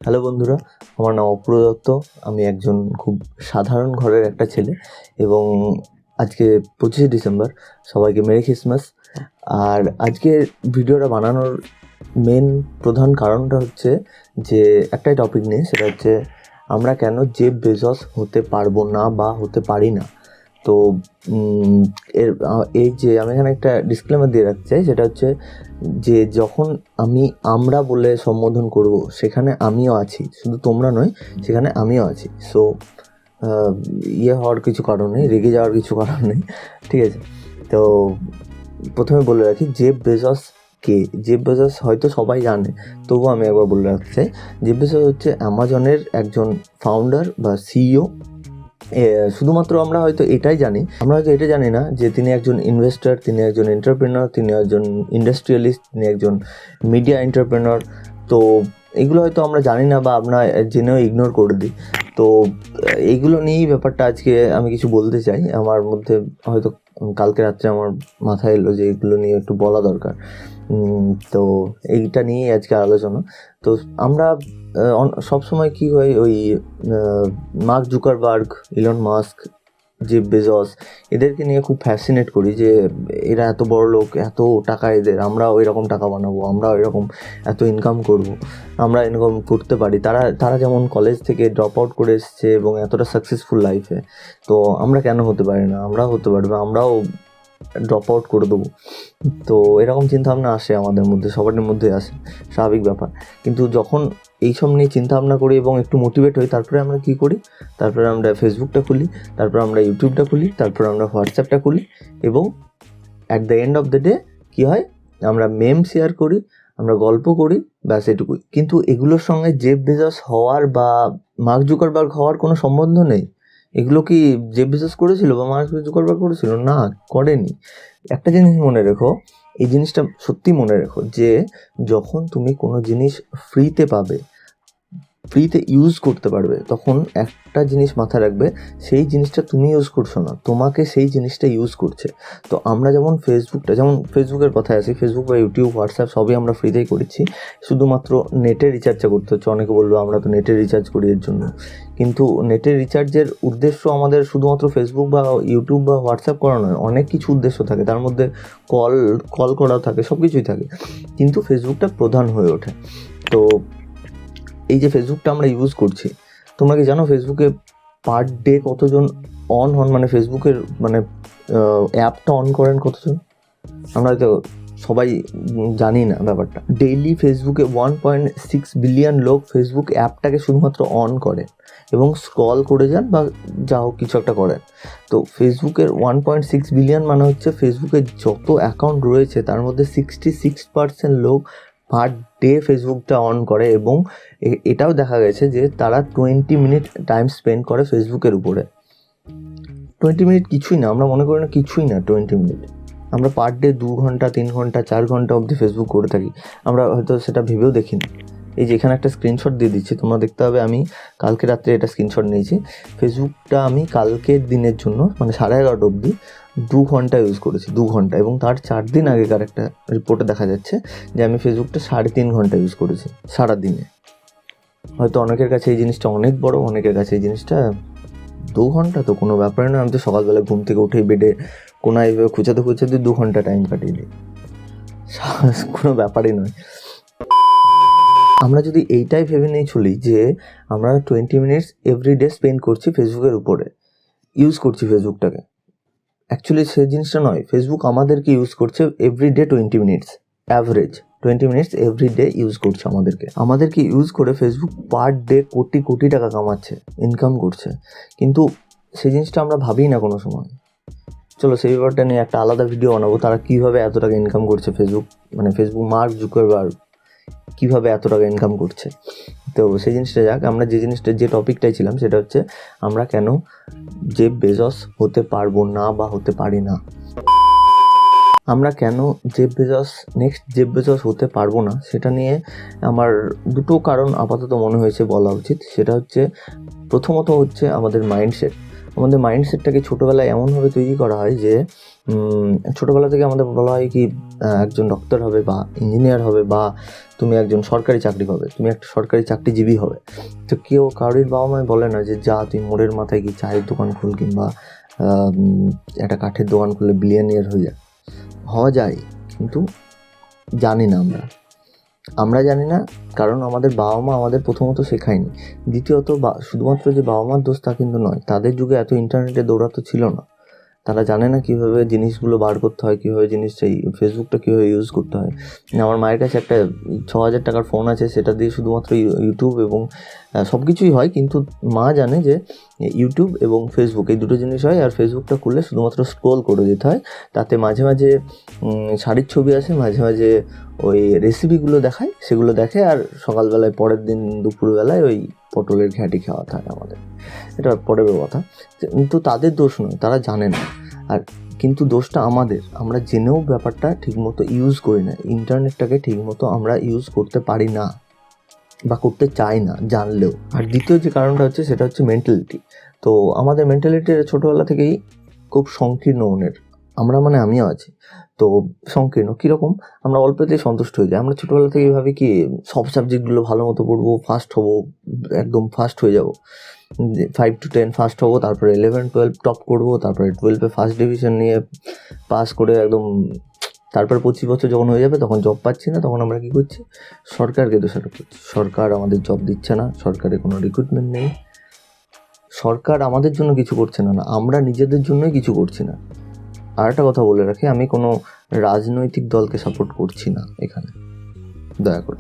Hello বন্ধুরা, আমার নাম অপূর্ব দত্ত। আমি একজন খুব সাধারণ ঘরের একটা ছেলে এবং আজকে 25শে ডিসেম্বর। সবাইকে মেরি ক্রিসমাস। আর আজকে ভিডিওটা বানানোর প্রধান কারণটা হচ্ছে যে একটাই টপিক নিয়ে, সেটা হচ্ছে আমরা কেন জেফ বেজোস হতে পারবো না বা হতে পারি না। তো এই যে আমি এখানে একটা ডিসক্লেমার দিয়ে রাখতে চাই, সেটা হচ্ছে যে যখন আমি আমরা বলে সম্বোধন করব সেখানে আমিও আছি, শুধু তোমরা নয়, সেখানে আমিও আছি। সো হওয়ার কিছু কারণ নেই, রেগে যাওয়ার কিছু কারণ নেই, ঠিক আছে? তো প্রথমে বলে রাখি, জেফ বেজোস কে? জেফ বেজোস হয়তো সবাই জানে, তবুও আমি একবার বলে রাখতে চাই। জেফ বেজোস হচ্ছে অ্যামাজনের একজন ফাউন্ডার বা সিইও। শুধুমাত্র আমরা হয়তো এটা জানি না যে তিনি একজন ইনভেস্টর, তিনি একজন এন্টারপ্রেনার, তিনি একজন ইন্ডাস্ট্রিয়ালিস্ট, তিনি একজন মিডিয়া এন্টারপ্রেনার। তো এগুলো হয়তো আমরা জানি না বা আমরা জেনেও ইগনোর করে দিই। তো এইগুলো নিয়েই ব্যাপারটা আজকে আমি কিছু বলতে চাই। আমার মধ্যে হয়তো কালকে রাত্রে আমার মাথায় এলো যে এগুলো নিয়ে একটু বলা দরকার। তো এইটা নিয়েই আজকে আলোচনা। তো আমরা সবসময় কী হয়, ওই mark Zuckerberg, Elon Musk, Jeff Bezos, এদেরকে নিয়ে খুব ফ্যাসিনেট করি যে এরা এত বড় লোক, এত টাকা এদের, আমরাও এরকম টাকা বানাবো, আমরাও এরকম এত ইনকাম করব, আমরা এরকম করতে পারি। তারা যেমন কলেজ থেকে ড্রপ আউট করে এসছে এবং এতটা সাকসেসফুল লাইফে, তো আমরা কেন হতে পারি না? আমরাও হতে পারবো, আমরাও ড্রপ আউট করে দেবো। তো এরকম চিন্তাভাবনা আসে আমাদের মধ্যে, সবার মধ্যে আসে, স্বাভাবিক ব্যাপার। কিন্তু যখন এইসব নিয়ে চিন্তাভাবনা করি এবং একটু মোটিভেট হই, তারপরে আমরা কী করি? তারপরে আমরা ফেসবুকটা খুলি, তারপর আমরা ইউটিউবটা খুলি, তারপর আমরা হোয়াটসঅ্যাপটা খুলি এবং at the end of the day কী হয়? আমরা মেম শেয়ার করি, আমরা গল্প করি, ব্যাস এটুকুই। কিন্তু এগুলোর সঙ্গে জেফ বেজোস হওয়ার বা মার্ক জুকারবার্গ হওয়ার কোনো সম্বন্ধ নেই। এগুলো কি জেফ বেজোস করেছিল বা মার্ক জুকারবার্গ করেছিল? না, করেনি। একটা জিনিস মনে রেখো, এই জিনিসটা সত্যি মনে রেখো, যে যখন তুমি কোনো জিনিস ফ্রিতে পাবে, ফ্রিতে ইউজ করতে পারবে, তখন একটা জিনিস মাথায় রাখবে, সেই জিনিসটা তুমি ইউজ করছো না, তোমাকে সেই জিনিসটা ইউজ করছে। তো আমরা যেমন ফেসবুকের কথায় আসি, ফেসবুক বা ইউটিউব, হোয়াটসঅ্যাপ সবই আমরা ফ্রিতেই করেছি, শুধুমাত্র নেটের রিচার্জটা করতে হচ্ছে। অনেকে বলবো আমরা তো নেটের রিচার্জ করি এর জন্য, কিন্তু নেটের রিচার্জের উদ্দেশ্য আমাদের শুধুমাত্র ফেসবুক বা ইউটিউব বা হোয়াটসঅ্যাপ করা নয়, অনেক কিছু উদ্দেশ্য থাকে, তার মধ্যে কল করা থাকে, সব কিছুই থাকে, কিন্তু ফেসবুকটা প্রধান হয়ে ওঠে। তো এই যে ফেসবুকটা আমরা ইউজ করছি, তোমরা কি জানো ফেসবুকে পার ডে কতজন অন হন, মানে ফেসবুকের অ্যাপটা অন করেন কতজন? আমরা হয়তো সবাই জানি না ব্যাপারটা। ডেইলি ফেসবুকে 1.6 বিলিয়ন লোক ফেসবুক অ্যাপটাকে শুধুমাত্র অন করে এবং স্ক্রল করে যান বা যা হোক কিছু একটা করেন। তো ফেসবুকের 1.6 বিলিয়ন মানে হচ্ছে ফেসবুকের যত অ্যাকাউন্ট রয়েছে তার মধ্যে 66% লোক পার ডে ফেসবুকটা অন করে। এবং এটাও দেখা গেছে যে তারা 20 মিনিট টাইম স্পেন্ড করে ফেসবুকের উপরে। 20 মিনিট কিছুই না, আমরা মনে করি না কিছুই না 20 মিনিট। আমরা পার ডে 2 ঘন্টা, 3 ঘন্টা, 4 ঘন্টা অবধি ফেসবুক করে থাকি, আমরা হয়তো সেটা ভেবেও দেখিনি। এই যে এখানে একটা স্ক্রিনশট দিয়ে দিচ্ছি, তোমরা দেখতে হবে, আমি কালকে রাত্রে এটা স্ক্রিনশট নিয়েছি। ফেসবুকটা আমি কালকের দিনের জন্য মানে 11:30 অবধি 2 ঘন্টা ইউজ করেছি, 2 ঘন্টা। এবং তার 4 দিন আগেকার একটা রিপোর্টে দেখা যাচ্ছে যে আমি ফেসবুকটা 3.5 ঘন্টা ইউজ করেছি সারাদিনে। হয়তো অনেকের কাছে এই জিনিসটা অনেক বড়, অনেকের কাছে এই জিনিসটা 2 ঘন্টা তো কোনো ব্যাপারই না। আমি তো সকালবেলা ঘুম থেকে উঠেই বেডে কোনায় এইভাবে খুঁচাতে 2 ঘন্টা টাইম কাটিয়ে দিই, কোনো ব্যাপারই নয়। আমরা যদি এইটাই ভেবে নিয়ে চলি যে আমরা 20 মিনিটস এভরিডে স্পেন্ড করছি ফেসবুকের উপরে, ইউজ করছি ফেসবুকটাকে, অ্যাকচুয়ালি সেই জিনিসটা নয়। ফেসবুক আমাদেরকে ইউজ করছে everyday 20 minutes, average 20 minutes everyday use করছে আমাদেরকে ইউজ করে Facebook per day crore crore টাকা কামাচ্ছে, ইনকাম করছে। কিন্তু সেই জিনিসটা আমরা ভাবি না কোনো সময়। চলো সেই ব্যাপারটা নিয়ে একটা আলাদা ভিডিও বানাবো, তারা কীভাবে এত টাকা ইনকাম করছে, ফেসবুক মার্ক জুকারবার্গ কীভাবে এত টাকা ইনকাম করছে। তো সেই জিনিসটা যাক, আমরা যে টপিকটাই ছিলাম সেটা হচ্ছে আমরা কেন জেফ বেজোস হতে পারবো না বা হতে পারি না। আমরা কেন জেফ বেজোস হতে পারবো না, সেটা নিয়ে আমার দুটো কারণ আপাতত মনে হয়েছে বলা উচিত। সেটা হচ্ছে, প্রথমত হচ্ছে আমাদের মাইন্ডসেটটাকে ছোটোবেলায় এমনভাবে তৈরি করা হয় যে ছোটোবেলা থেকে আমাদের বলা হয় কি একজন ডক্টর হবে বা ইঞ্জিনিয়ার হবে বা তুমি একজন সরকারি চাকরি পাবে, তুমি একটা সরকারি চাকরিজীবী হবে। তো কেউ কারোর বাবা মায় বলে না যে যা তুই মোড়ের মাথায় কি চায়ের দোকান খুল কিংবা একটা কাঠের দোকান খুলে বিলিয়নিয়ার হয়ে যায়। হওয়া যায়, কিন্তু জানি না আমরা জানি না, কারণ আমাদের বাবা মা আমাদের প্রথমত শেখায়নি। দ্বিতীয়ত শুধুমাত্র যে বাবা মার দোষ তা কিন্তু নয়, তাদের যুগে এত ইন্টারনেটে দৌড়াতো ছিল না, তারা জানে না কীভাবে জিনিসগুলো বার করতে হয়, কীভাবে সেই ফেসবুকটা কীভাবে ইউজ করতে হয়। আমার মায়ের কাছে একটা 6,000 টাকার ফোন আছে, সেটা দিয়ে শুধুমাত্র ইউটিউব এবং সব কিছুই হয়, কিন্তু মা জানে যে ইউটিউব এবং ফেসবুক এই দুটো জিনিস হয়, আর ফেসবুকটা খুললে শুধুমাত্র স্ক্রোল করে যেতে হয়। তাতে মাঝে মাঝে শাড়ির ছবি আসে, মাঝে মাঝে ওই রেসিপিগুলো দেখায়, সেগুলো দেখে, আর সকালবেলায় পরের দিন দুপুরবেলায় ওই পটলের ঘ্যাঁটি খাওয়া থাকে আমাদের। এটা পরের কথা, কিন্তু তাদের দোষ নয়, তারা জানে না। আর কিন্তু দোষটা আমাদের, আমরা জেনেও ব্যাপারটা ঠিকমতো ইউজ করি না, ইন্টারনেটটাকে ঠিকমতো আমরা ইউজ করতে পারি না বা করতে চাই না জানলেও। আর দ্বিতীয় যে কারণটা হচ্ছে সেটা হচ্ছে মেন্টালিটি। তো আমাদের মেন্টালিটি ছোটোবেলা থেকেই খুব সংকীর্ণ মনের, আমিও আছি। তো সংকীর্ণ কীরকম, আমরা অল্পতেই সন্তুষ্ট হয়ে যাই। আমরা ছোটোবেলা থেকে ভাবি কি সব সাবজেক্টগুলো ভালো মতো পড়বো, ফার্স্ট হবো, একদম ফার্স্ট হয়ে যাব, 5 to 10 ফার্স্ট হবো, তারপরে 11-12 টপ করবো, তারপরে 12-এ ফার্স্ট ডিভিশন নিয়ে পাস করে একদম, তারপর 25 বছর যখন হয়ে যাবে তখন জব পাচ্ছি না, তখন আমরা কী করছি, সরকারকে দোষারোপ করছি। সরকার আমাদের জব দিচ্ছে না, সরকারের কোনো রিক্রুটমেন্ট নেই, সরকার আমাদের জন্য কিছু করছে না, আমরা নিজেদের জন্যই কিছু করছি না। আর একটা কথা বলে রাখি, আমি কোনো রাজনৈতিক দলকে সাপোর্ট করছি না এখানে, দয়া করে।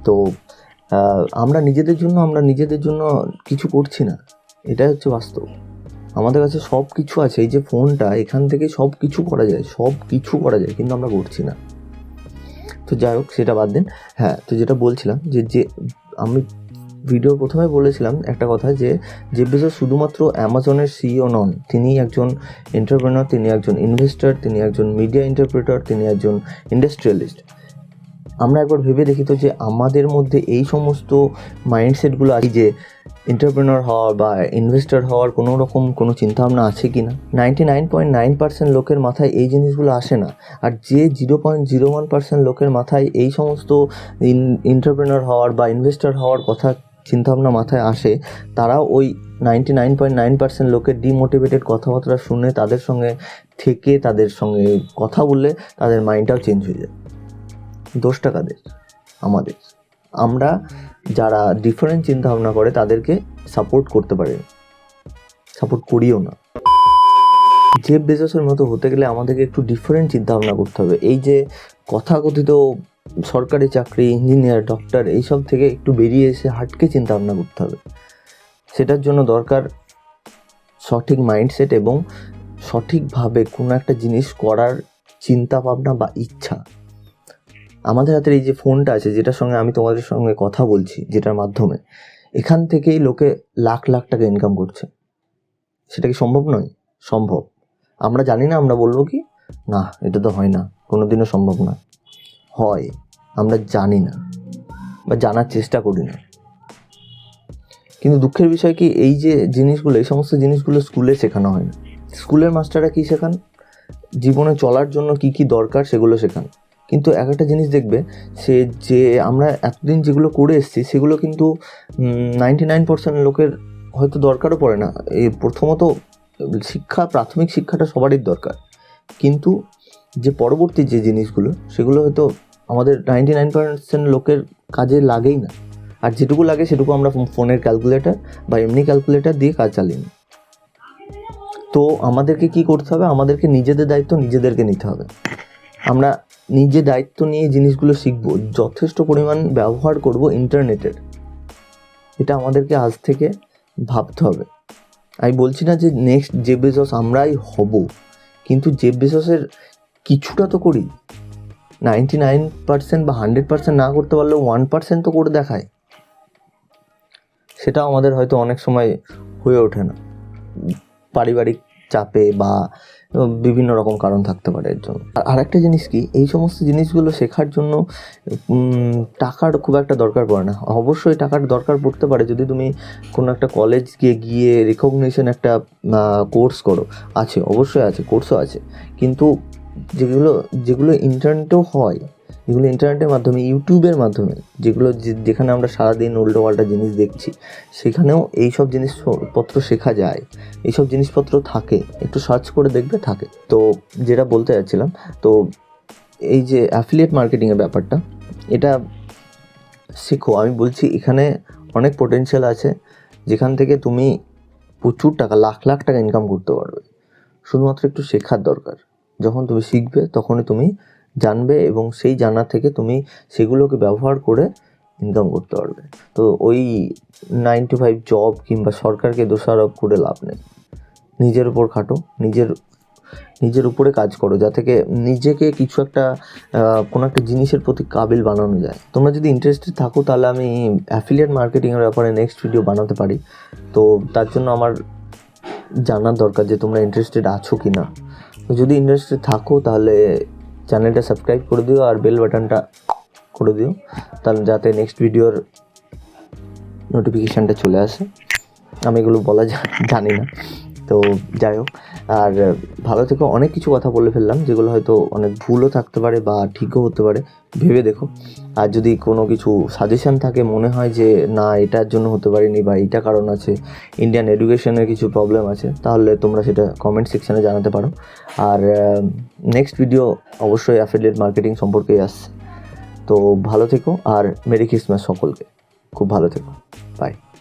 তো আমরা নিজেদের জন্য কিছু করছি না, এটাই হচ্ছে বাস্তব। আমাদের কাছে সব কিছু আছে, এই যে ফোনটা, এখান থেকে সব কিছু করা যায়, কিন্তু আমরা করছি না। তো যাই হোক, সেটা বাদ দিন। হ্যাঁ, তো যেটা বলছিলাম যে আমি ভিডিওর প্রথমে বলেছিলাম একটা কথা, যে জেফ বেজোস শুধুমাত্র অ্যামাজনের সিইও নন, তিনি একজন এন্টারপ্রেনার, তিনি একজন ইনভেস্টর, তিনি একজন মিডিয়া ইন্টারপ্রেটার, তিনি একজন ইন্ডাস্ট্রিয়ালিস্ট। আমরা একবার ভেবে দেখি তো যে আমাদের মধ্যে এই সমস্ত মাইন্ডসেটগুলো আছে, যে এন্টারপ্রেনার হওয়ার বা ইনভেস্টর হওয়ার কোনো চিন্তাভাবনা আছে কি না। 99.9% লোকের মাথায় এই জিনিসগুলো আসে না। আর যে 0.01% লোকের মাথায় এই সমস্ত এন্টারপ্রেনার হওয়ার বা ইনভেস্টর হওয়ার কথা চিন্তাভাবনা মাথায় আসে, তারা ওই 99.9% লোকের ডিমোটিভেটেড কথাবার্তা শুনে তাদের সঙ্গে থেকে, তাদের সঙ্গে কথা বললে তাদের মাইন্ডটাও চেঞ্জ হয়ে যায়। দোষটা কাদের? আমাদের। আমরা যারা ডিফারেন্ট চিন্তাভাবনা করে তাদেরকে সাপোর্ট করতে পারি, সাপোর্ট করিও না। জেফ বেজোসের মতো হতে গেলে আমাদেরকে একটু ডিফারেন্ট চিন্তাভাবনা করতে হবে। এই যে কথাকথিত সরকারি চাকরি, ইঞ্জিনিয়ার, ডক্টর, এইসব থেকে একটু বেরিয়ে এসে হাটকে চিন্তাভাবনা করতে হবে। সেটার জন্য দরকার সঠিক মাইন্ডসেট এবং সঠিকভাবে কোনো একটা জিনিস করার চিন্তাভাবনা বা ইচ্ছা। আমাদের হাতের এই যে ফোনটা আছে, যেটার সঙ্গে আমি তোমাদের সঙ্গে কথা বলছি, যেটার মাধ্যমে, এখান থেকেই লোকে লাখ লাখ টাকা ইনকাম করছে। সেটা কি সম্ভব নয়? সম্ভব। আমরা জানি না, আমরা বলবো কি না এটা তো হয় না, কোনোদিনও সম্ভব না। হয়, আমরা জানি না বা জানার চেষ্টা করি না। কিন্তু দুঃখের বিষয় কি, এই যে জিনিসগুলো, এই সমস্ত জিনিসগুলো স্কুলে শেখানো হয় না। স্কুলের মাস্টাররা কী শেখান? জীবনে চলার জন্য কি কি দরকার সেগুলো শেখান। কিন্তু একটা জিনিস দেখবে, যে আমরা এতদিন যেগুলো করে এসেছি সেগুলো কিন্তু 99% লোকের হয়তো দরকারও পড়ে না। এই প্রথমত প্রাথমিক শিক্ষাটা সবারই দরকার, কিন্তু যে পরবর্তী যে জিনিসগুলো, সেগুলো হয়তো আমাদের 99% লোকের কাজে লাগেই না। আর যেটুকু লাগে সেটুকু আমরা ফোনের ক্যালকুলেটর বা এমনি ক্যালকুলেটর দিয়ে কাজ চালিয়ে নিই। তো আমাদেরকে কি করতে হবে? আমাদেরকে নিজেদের দায়িত্ব নিজেদেরকে নিতে হবে। আমরা নিজে দায়িত্ব নিয়ে জিনিসগুলো শিখবো, যথেষ্ট পরিমাণ ব্যবহার করব ইন্টারনেটের, এটা আমাদেরকে আজ থেকে ভাবতে হবে। আমি বলছি না যে নেক্সট জেফ বেজোস আমরাই হব, কিন্তু জেফ বেজোসের কিছুটা তো করি। 99% বা 100% না করতে পারলেও 1% তো করে দেখায়। সেটা আমাদের হয়তো অনেক সময় হয়ে ওঠে না, পারিবারিক চাপে বা বিভিন্ন রকম কারণ থাকতে পারে এর জন্য। আর একটা জিনিস কি, এই সমস্ত জিনিসগুলো শেখার জন্য টাকার খুব একটা দরকার পড়ে না। অবশ্যই টাকার দরকার পড়তে পারে যদি তুমি কোনো একটা কলেজ গিয়ে রিকগনিশন একটা কোর্স করো, আছে, অবশ্যই আছে, কোর্সও আছে, কিন্তু যেগুলো ইন্টারনেটেও হয়, যেগুলো ইন্টারনেটের মাধ্যমে, ইউটিউবের মাধ্যমে, যেখানে আমরা সারাদিন উল্টোপাল্টা জিনিস দেখছি, সেখানেও এইসব জিনিসপত্র শেখা যায়, এইসব জিনিসপত্র থাকে, একটু সার্চ করে দেখবে থাকে। তো যেটা বলতে যাচ্ছিলাম, তো এই যে অ্যাফিলিয়েট মার্কেটিংয়ের ব্যাপারটা, এটা শেখো। আমি বলছি এখানে অনেক পোটেনশিয়াল আছে, যেখান থেকে তুমি প্রচুর টাকা, লাখ লাখ টাকা ইনকাম করতে পারবে। শুধুমাত্র একটু শেখার দরকার। যখন তুমি শিখবে তখনই তুমি জানবে, এবং সেই জানা থেকে তুমি সেগুলোকে ব্যবহার করে ইনকাম করতে পারবে। তো ওই 9 to 5 জব কিংবা সরকারকে দোষারোপ করে লাভ নেই। নিজের উপর খাটো, নিজের উপরে কাজ করো, যাতে নিজেকে কিছু একটা কোনো একটা জিনিসের প্রতি কাবিল বানানো যায়। তোমরা যদি ইন্টারেস্টেড থাকো তাহলে আমি অ্যাফিলিয়েট মার্কেটিংয়ের ব্যাপারে নেক্সট ভিডিও বানাতে পারি। তো তার জন্য আমার জানার দরকার যে তোমরা ইন্টারেস্টেড আছো কি না। যদি ইন্টারেস্টেড থাকো তাহলে চ্যানেলটা সাবস্ক্রাইব করে দিও আর বেল বাটনটা করে দিও, তাহলে যাতে নেক্সট ভিডিওর নোটিফিকেশানটা চলে আসে। আমি এগুলো বলা জানি না, তো যাই হোক। আর ভালো থেকো। অনেক কিছু কথা বলে ফেললাম যেগুলো হয়তো অনেক ভুলও থাকতে পারে বা ঠিকও হতে পারে, ভেবে দেখো। আর যদি কোনো কিছু সাজেশান থাকে, মনে হয় যে না এটার জন্য হতে পারিনি বা এইটা কারণ আছে, ইন্ডিয়ান এডুকেশনের কিছু প্রবলেম আছে, তাহলে তোমরা সেটা কমেন্ট সেকশানে জানাতে পারো। আর নেক্সট ভিডিও অবশ্যই অ্যাফিলিয়েট মার্কেটিং সম্পর্কেই আসছে। তো ভালো থেকো আর মেরি ক্রিসমাস সকলকে। খুব ভালো থেকো। বাই।